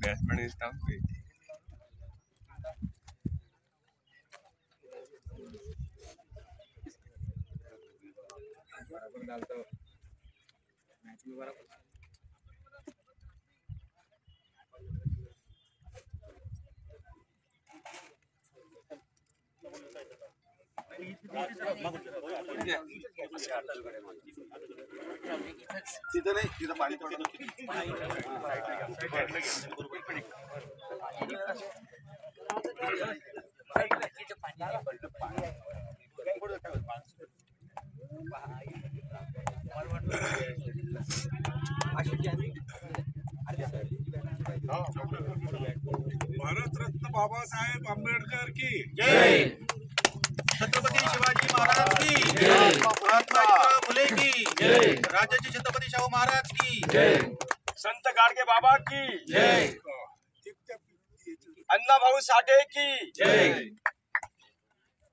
Batsman इस time पे बराबर डालता match में बराबर तिथं नाही तिथं पाणी भारत रत्न बाबासाहेब आंबेडकर की जय, छत्रपती शिवाजी महाराज की जय, महात्मा फुले की जय, राजाजी छत्रपती शाहू महाराज की जय, संत गाडगे बाबा की जय, अण्णाभाऊ साठे की जय.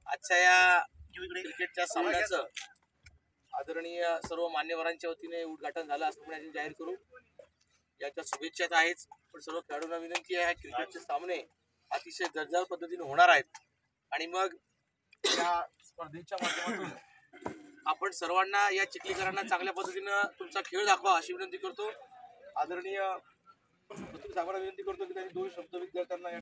आजच्या या क्रिकेटच्या सामन्याचं आदरणीय सर्व मान्यवरांच्या वतीने उद्घाटन झालं असं आपण जाहीर करू. याच्या शुभेच्छा आहेच, पण सर्व खेळाडूंना विनंती आहे क्रिकेटचे सामने अतिशय दर्जेदार पद्धतीने होणार आहेत आणि मग या स्पर्धेच्या माध्यमातून आपण सर्वांना या चिखलीकरांना चांगल्या पद्धतीनं तुमचा खेळ दाखवा अशी विनंती करतो. आदरणीय साहेबांना विनंती करतो की त्यांनी 2 शब्द विद्यार्थ्यांना